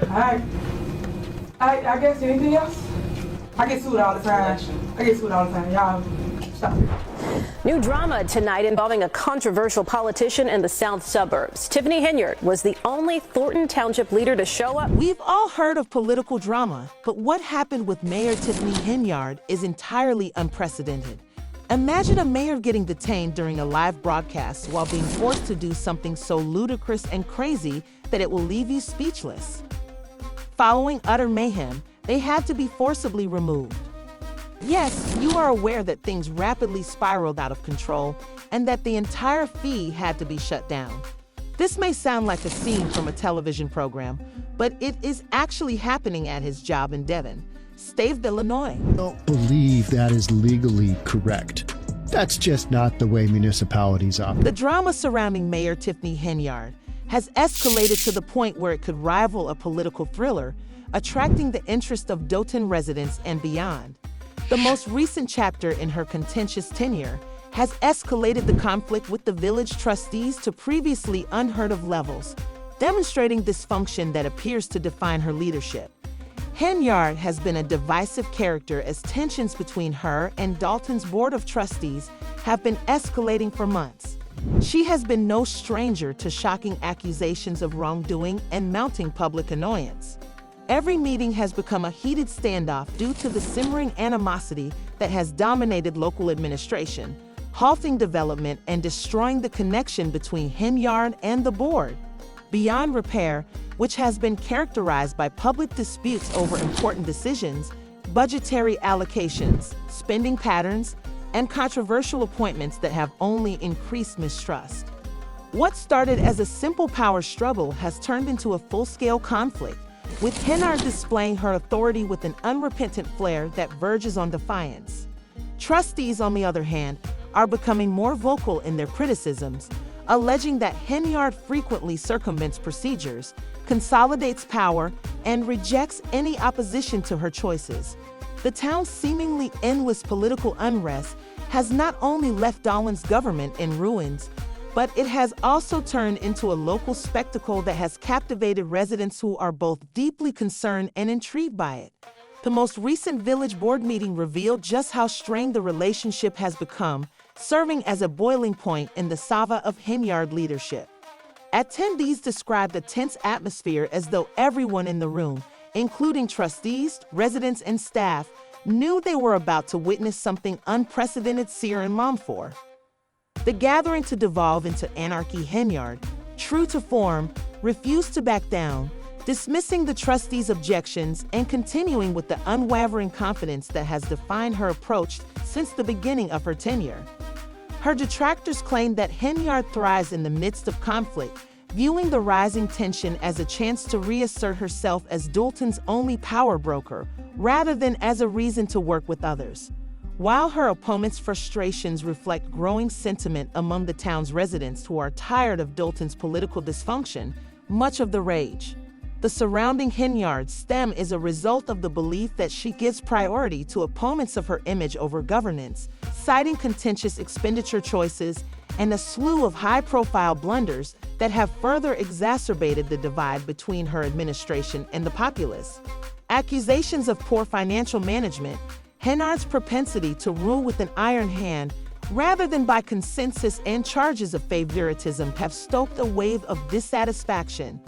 Alright. I guess anything else? I get sued all the time. Y'all stop it. New drama tonight involving a controversial politician in the south suburbs. Tiffany Henyard was the only Thornton Township leader to show up. We've all heard of political drama, but what happened with Mayor Tiffany Henyard is entirely unprecedented. Imagine a mayor getting detained during a live broadcast while being forced to do something so ludicrous and crazy that it will leave you speechless. Following utter mayhem, they had to be forcibly removed. Yes, you are aware that things rapidly spiraled out of control and that the entire fee had to be shut down. This may sound like a scene from a television program, but it is actually happening at his job in Devon, state of Illinois. I don't believe that is legally correct. That's just not the way municipalities operate. The drama surrounding Mayor Tiffany Henyard has escalated to the point where it could rival a political thriller, attracting the interest of Dolton residents and beyond. The most recent chapter in her contentious tenure has escalated the conflict with the village trustees to previously unheard of levels, demonstrating dysfunction that appears to define her leadership. Henyard has been a divisive character as tensions between her and Dolton's Board of Trustees have been escalating for months. She has been no stranger to shocking accusations of wrongdoing and mounting public annoyance. Every meeting has become a heated standoff due to the simmering animosity that has dominated local administration, halting development and destroying the connection between Henyard and the board. Beyond repair, which has been characterized by public disputes over important decisions, budgetary allocations, spending patterns, and controversial appointments that have only increased mistrust. What started as a simple power struggle has turned into a full-scale conflict, with Henyard displaying her authority with an unrepentant flair that verges on defiance. Trustees, on the other hand, are becoming more vocal in their criticisms, alleging that Henyard frequently circumvents procedures, consolidates power, and rejects any opposition to her choices. The town's seemingly endless political unrest has not only left Dolton's government in ruins, but it has also turned into a local spectacle that has captivated residents who are both deeply concerned and intrigued by it. The most recent village board meeting revealed just how strained the relationship has become, serving as a boiling point in the saga of Henyard leadership. Attendees described the tense atmosphere as though everyone in the room, including trustees, residents, and staff, knew they were about to witness something unprecedented sear and mom for. The gathering to devolve into anarchy. Henyard, true to form, refused to back down, dismissing the trustees' objections and continuing with the unwavering confidence that has defined her approach since the beginning of her tenure. Her detractors claim that Henyard thrives in the midst of conflict, viewing the rising tension as a chance to reassert herself as Dolton's only power broker, rather than as a reason to work with others. While her opponents' frustrations reflect growing sentiment among the town's residents who are tired of Dolton's political dysfunction, much of the rage. The surrounding Henyard stem is a result of the belief that she gives priority to opponents of her image over governance, citing contentious expenditure choices and a slew of high-profile blunders that have further exacerbated the divide between her administration and the populace. Accusations of poor financial management, Henyard's propensity to rule with an iron hand, rather than by consensus, and charges of favoritism have stoked a wave of dissatisfaction.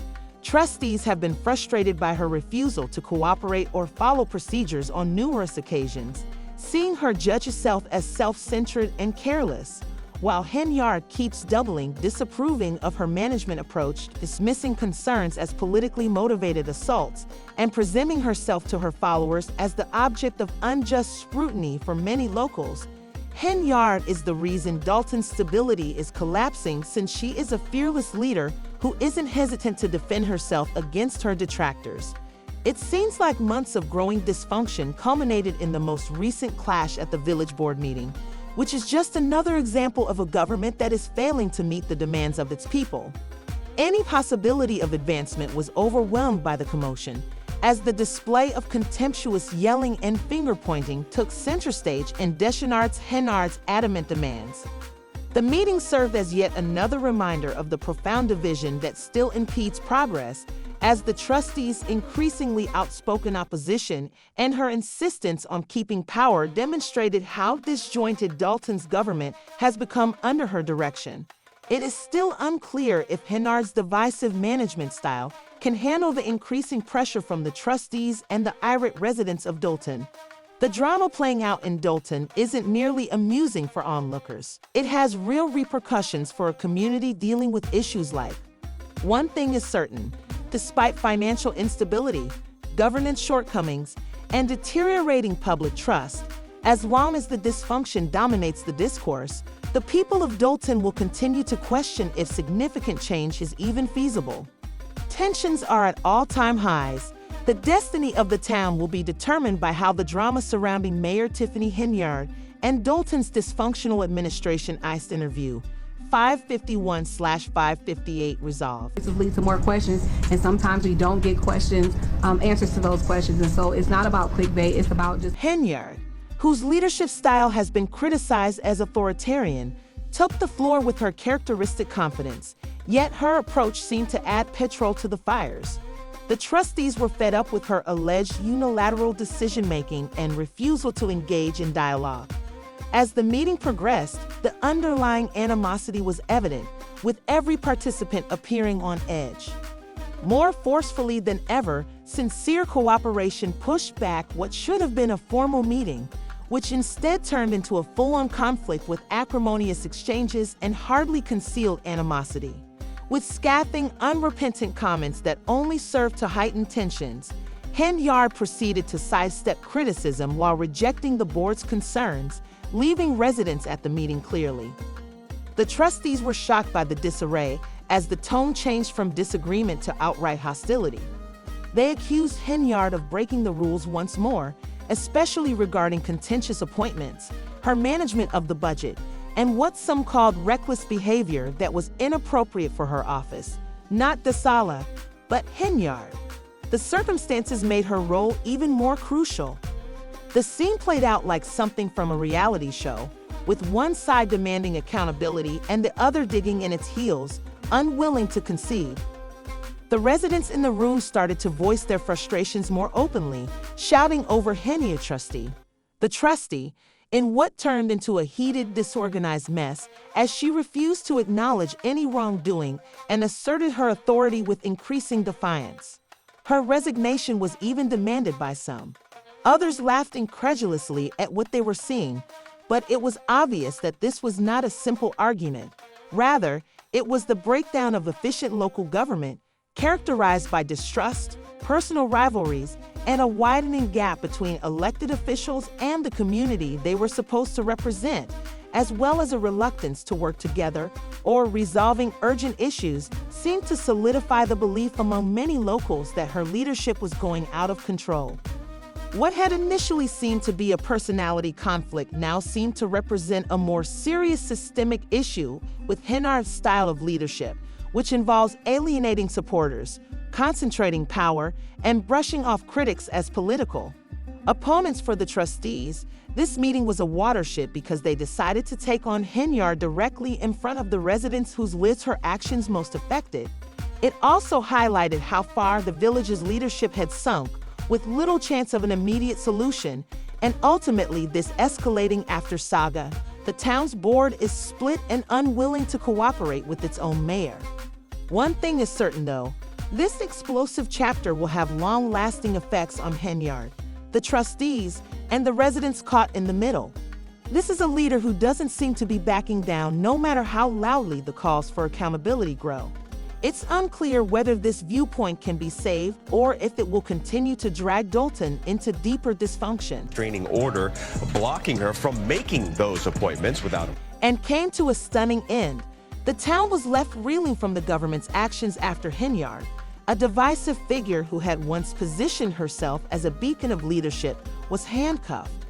Trustees have been frustrated by her refusal to cooperate or follow procedures on numerous occasions, seeing her judge herself as self-centered and careless, while Henyard keeps doubling, disapproving of her management approach, dismissing concerns as politically motivated assaults, and presenting herself to her followers as the object of unjust scrutiny for many locals. Henyard is the reason Dolton's stability is collapsing, since she is a fearless leader who isn't hesitant to defend herself against her detractors. It seems like months of growing dysfunction culminated in the most recent clash at the village board meeting, which is just another example of a government that is failing to meet the demands of its people. Any possibility of advancement was overwhelmed by the commotion, as the display of contemptuous yelling and finger-pointing took center stage in Henyard's adamant demands. The meeting served as yet another reminder of the profound division that still impedes progress, as the trustees' increasingly outspoken opposition and her insistence on keeping power demonstrated how disjointed Dolton's government has become under her direction. It is still unclear if Henyard's divisive management style can handle the increasing pressure from the trustees and the irate residents of Dolton. The drama playing out in Dolton isn't merely amusing for onlookers. It has real repercussions for a community dealing with issues like, one thing is certain, despite financial instability, governance shortcomings, and deteriorating public trust, as long as the dysfunction dominates the discourse, the people of Dolton will continue to question if significant change is even feasible. Tensions are at all-time highs. The destiny of the town will be determined by how the drama surrounding Mayor Tiffany Henyard and Dolton's dysfunctional administration ICE interview 551/558 resolved. It leads to more questions, and sometimes we don't get answers to those questions, and so it's not about clickbait, it's about just... Henyard, whose leadership style has been criticized as authoritarian, took the floor with her characteristic confidence, yet her approach seemed to add petrol to the fires. The trustees were fed up with her alleged unilateral decision-making and refusal to engage in dialogue. As the meeting progressed, the underlying animosity was evident, with every participant appearing on edge. More forcefully than ever, sincere cooperation pushed back what should have been a formal meeting, which instead turned into a full-on conflict with acrimonious exchanges and hardly concealed animosity. With scathing, unrepentant comments that only served to heighten tensions, Henyard proceeded to sidestep criticism while rejecting the board's concerns, leaving residents at the meeting clearly. The trustees were shocked by the disarray as the tone changed from disagreement to outright hostility. They accused Henyard of breaking the rules once more, especially regarding contentious appointments, her management of the budget, and what some called reckless behavior that was inappropriate for her office. Not Dasala, but Henyard. The circumstances made her role even more crucial. The scene played out like something from a reality show, with one side demanding accountability and the other digging in its heels, unwilling to concede. The residents in the room started to voice their frustrations more openly, shouting over Henyard the trustee, in what turned into a heated, disorganized mess as she refused to acknowledge any wrongdoing and asserted her authority with increasing defiance. Her resignation was even demanded by some. Others laughed incredulously at what they were seeing, but it was obvious that this was not a simple argument. Rather, it was the breakdown of efficient local government, characterized by distrust, personal rivalries, and a widening gap between elected officials and the community they were supposed to represent, as well as a reluctance to work together or resolving urgent issues, seemed to solidify the belief among many locals that her leadership was going out of control. What had initially seemed to be a personality conflict now seemed to represent a more serious systemic issue with Henyard's style of leadership, which involves alienating supporters, concentrating power, and brushing off critics as political. Opponents for the trustees, this meeting was a watershed because they decided to take on Henyard directly in front of the residents whose lives her actions most affected. It also highlighted how far the village's leadership had sunk, with little chance of an immediate solution, and ultimately this escalating after saga. The town's board is split and unwilling to cooperate with its own mayor. One thing is certain though, this explosive chapter will have long-lasting effects on Henyard, the trustees, and the residents caught in the middle. This is a leader who doesn't seem to be backing down no matter how loudly the calls for accountability grow. It's unclear whether this viewpoint can be saved or if it will continue to drag Dolton into deeper dysfunction. Restraining order blocking her from making those appointments without and came to a stunning end. The town was left reeling from the government's actions after Henyard, a divisive figure who had once positioned herself as a beacon of leadership, was handcuffed.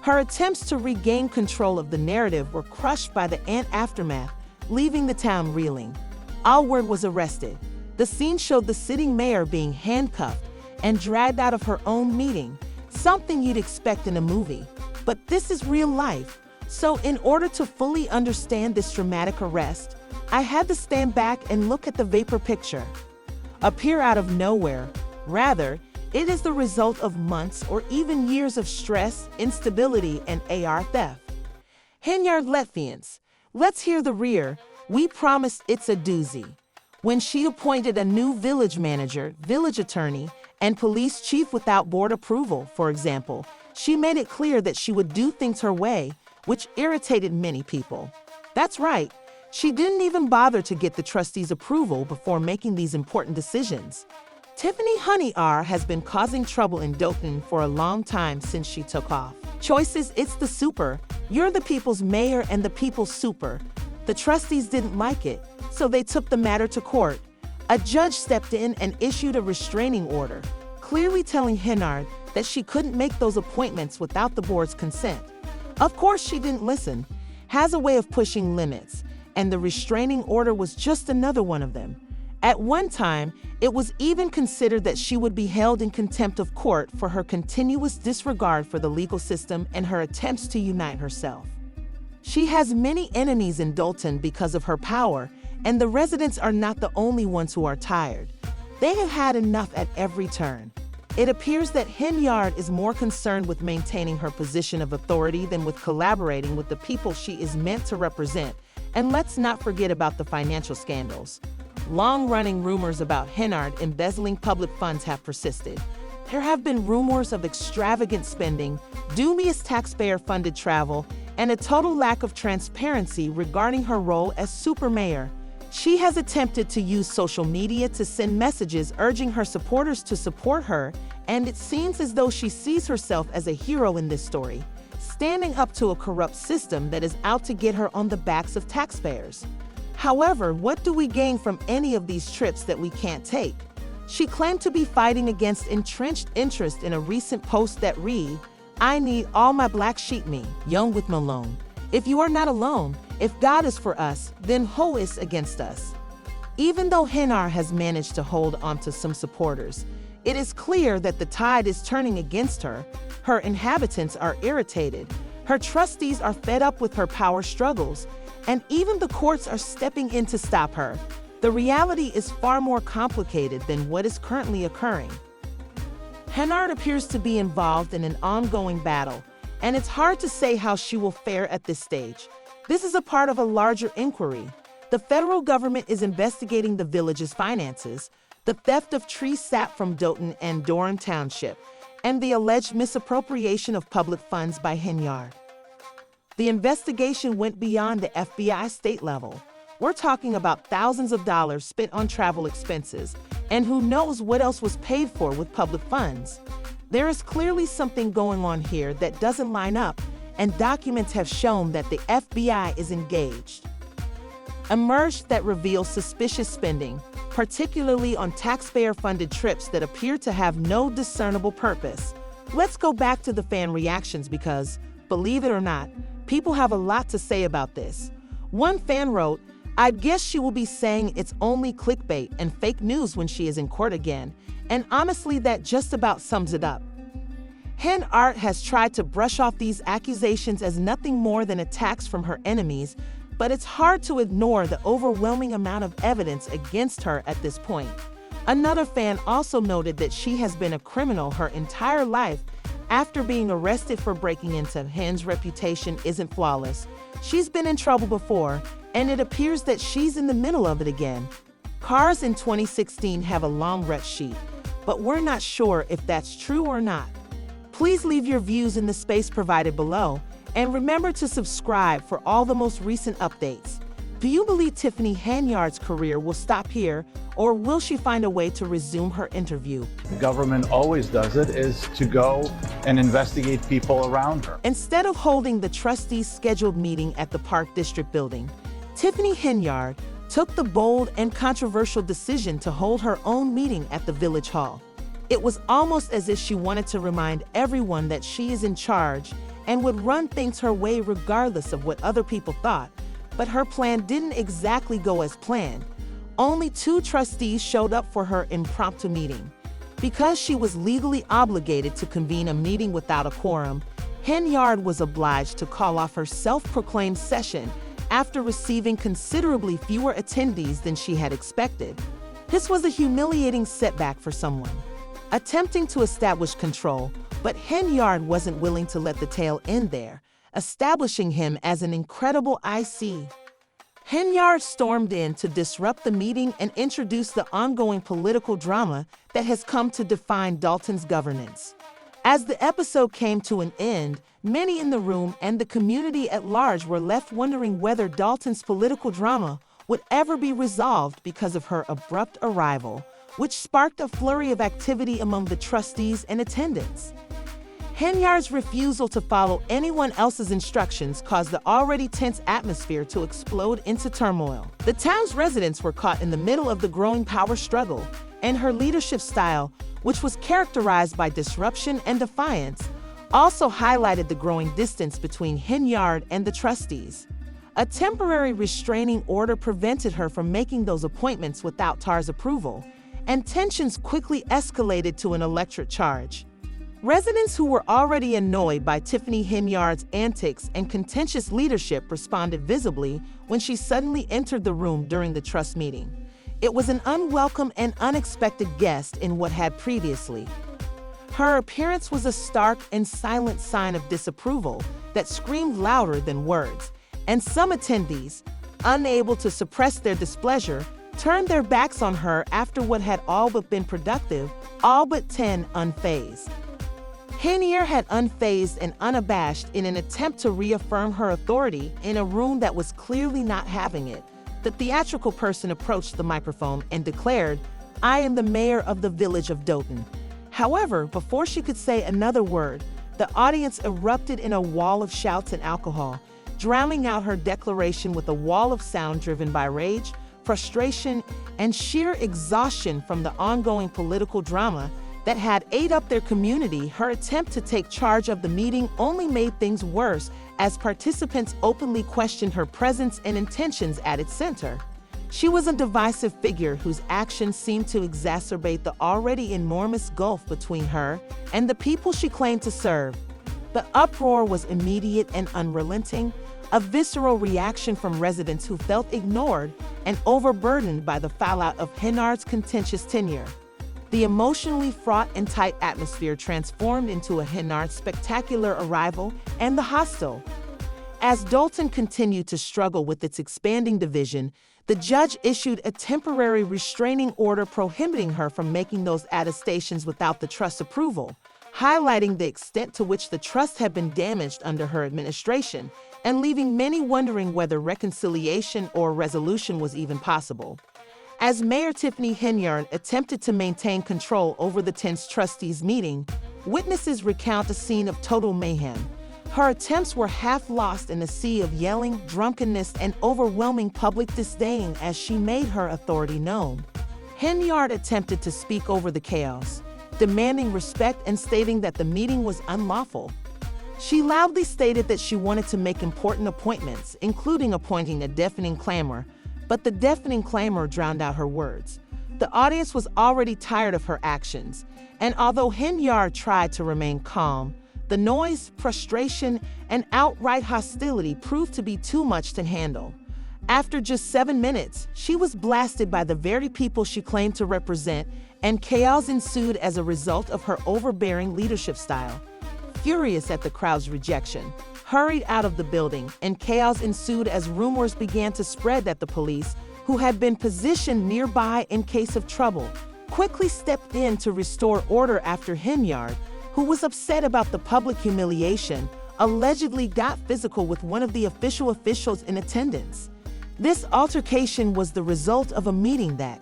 Her attempts to regain control of the narrative were crushed by the aftermath, leaving the town reeling. Alward was arrested. The scene showed the sitting mayor being handcuffed and dragged out of her own meeting, something you'd expect in a movie. But this is real life. So in order to fully understand this dramatic arrest, I had to stand back and look at the vapor picture. appear out of nowhere. Rather, it is the result of months or even years of stress, instability, and AR theft. Henyard Letfians, let's hear the rear. We promise it's a doozy. When she appointed a new village manager, village attorney, and police chief without board approval, for example, she made it clear that she would do things her way, which irritated many people. That's right, she didn't even bother to get the trustees' approval before making these important decisions. Tiffany Henyard has been causing trouble in Dolton for a long time since she took off. Choices, it's the super. You're the people's mayor and the people's super. The trustees didn't like it, so they took the matter to court. A judge stepped in and issued a restraining order, clearly telling Henyard that she couldn't make those appointments without the board's consent. Of course, she didn't listen, has a way of pushing limits, and the restraining order was just another one of them. At one time, it was even considered that she would be held in contempt of court for her continuous disregard for the legal system and her attempts to unite herself. She has many enemies in Dolton because of her power, and the residents are not the only ones who are tired. They have had enough at every turn. It appears that Henyard is more concerned with maintaining her position of authority than with collaborating with the people she is meant to represent. And let's not forget about the financial scandals. Long-running rumors about Henyard embezzling public funds have persisted. There have been rumors of extravagant spending, dubious taxpayer-funded travel, and a total lack of transparency regarding her role as super mayor. She has attempted to use social media to send messages urging her supporters to support her, and it seems as though she sees herself as a hero in this story, standing up to a corrupt system that is out to get her on the backs of taxpayers. However, what do we gain from any of these trips that we can't take? She claimed to be fighting against entrenched interest in a recent post that read, "I need all my black sheep me, young with Malone. If you are not alone, if God is for us, then who is against us?" Even though Henyard has managed to hold on to some supporters, it is clear that the tide is turning against her. Her inhabitants are irritated. Her trustees are fed up with her power struggles, and even the courts are stepping in to stop her. The reality is far more complicated than what is currently occurring. Henyard appears to be involved in an ongoing battle, and it's hard to say how she will fare at this stage. This is a part of a larger inquiry. The federal government is investigating the village's finances, the theft of tree sap from Dolton and Durham Township, and the alleged misappropriation of public funds by Henyard. The investigation went beyond the FBI state level. We're talking about thousands of dollars spent on travel expenses, and who knows what else was paid for with public funds. There is clearly something going on here that doesn't line up, and documents have shown that the FBI is engaged. Emerged that reveals suspicious spending, particularly on taxpayer-funded trips that appear to have no discernible purpose. Let's go back to the fan reactions because, believe it or not, people have a lot to say about this. One fan wrote, "I guess she will be saying it's only clickbait and fake news when she is in court again, and honestly that just about sums it up." Henyard has tried to brush off these accusations as nothing more than attacks from her enemies, but it's hard to ignore the overwhelming amount of evidence against her at this point. Another fan also noted that she has been a criminal her entire life after being arrested for breaking into Hen's reputation isn't flawless. She's been in trouble before, and it appears that she's in the middle of it again. Cars in 2016 have a long rep sheet, but we're not sure if that's true or not. Please leave your views in the space provided below, and remember to subscribe for all the most recent updates. Do you believe Tiffany Henyard's career will stop here, or will she find a way to resume her interview? The government always does it, is to go and investigate people around her. Instead of holding the trustees' scheduled meeting at the Park District building, Tiffany Henyard took the bold and controversial decision to hold her own meeting at the Village Hall. It was almost as if she wanted to remind everyone that she is in charge and would run things her way regardless of what other people thought. But her plan didn't exactly go as planned. Only 2 trustees showed up for her impromptu meeting. Because she was legally obligated to convene a meeting without a quorum, Henyard was obliged to call off her self-proclaimed session after receiving considerably fewer attendees than she had expected. This was a humiliating setback for someone attempting to establish control, but Henyard wasn't willing to let the tale end there, establishing him as an incredible IC. Henyard stormed in to disrupt the meeting and introduce the ongoing political drama that has come to define Dolton's governance. As the episode came to an end, many in the room and the community at large were left wondering whether Dolton's political drama would ever be resolved because of her abrupt arrival, which sparked a flurry of activity among the trustees and attendants. Henyard's refusal to follow anyone else's instructions caused the already tense atmosphere to explode into turmoil. The town's residents were caught in the middle of the growing power struggle, and her leadership style, which was characterized by disruption and defiance, also highlighted the growing distance between Henyard and the trustees. A temporary restraining order prevented her from making those appointments without Tar's approval, and tensions quickly escalated to an electric charge. Residents who were already annoyed by Tiffany Henyard's antics and contentious leadership responded visibly when she suddenly entered the room during the trust meeting. It was an unwelcome and unexpected guest in what had previously. Her appearance was a stark and silent sign of disapproval that screamed louder than words, and some attendees, unable to suppress their displeasure, turned their backs on her after what had all but been productive, all but 10 unfazed. Henyard had unfazed and unabashed in an attempt to reaffirm her authority in a room that was clearly not having it. The theatrical person approached the microphone and declared, "I am the mayor of the village of Dolton." However, before she could say another word, the audience erupted in a wall of shouts and alcohol, drowning out her declaration with a wall of sound driven by rage, frustration, and sheer exhaustion from the ongoing political drama that had ate up their community. Her attempt to take charge of the meeting only made things worse as participants openly questioned her presence and intentions at its center. She was a divisive figure whose actions seemed to exacerbate the already enormous gulf between her and the people she claimed to serve. The uproar was immediate and unrelenting, a visceral reaction from residents who felt ignored and overburdened by the fallout of Henyard's contentious tenure. The emotionally fraught and tight atmosphere transformed into a Henyard spectacular arrival and the hostile. As Dolton continued to struggle with its expanding division, the judge issued a temporary restraining order prohibiting her from making those attestations without the trust's approval, highlighting the extent to which the trust had been damaged under her administration and leaving many wondering whether reconciliation or resolution was even possible. As Mayor Tiffany Henyard attempted to maintain control over the tense trustees' meeting, witnesses recount a scene of total mayhem. Her attempts were half lost in a sea of yelling, drunkenness, and overwhelming public disdain as she made her authority known. Henyard attempted to speak over the chaos, demanding respect and stating that the meeting was unlawful. She loudly stated that she wanted to make important appointments, including appointing a deafening clamor, but the deafening clamor drowned out her words. The audience was already tired of her actions, and although Henyard tried to remain calm, the noise, frustration, and outright hostility proved to be too much to handle. After just 7 minutes, she was blasted by the very people she claimed to represent, and chaos ensued as a result of her overbearing leadership style. Furious at the crowd's rejection, hurried out of the building, and chaos ensued as rumors began to spread that the police, who had been positioned nearby in case of trouble, quickly stepped in to restore order after Henyard, who was upset about the public humiliation, allegedly got physical with one of the officials in attendance. This altercation was the result of a meeting that,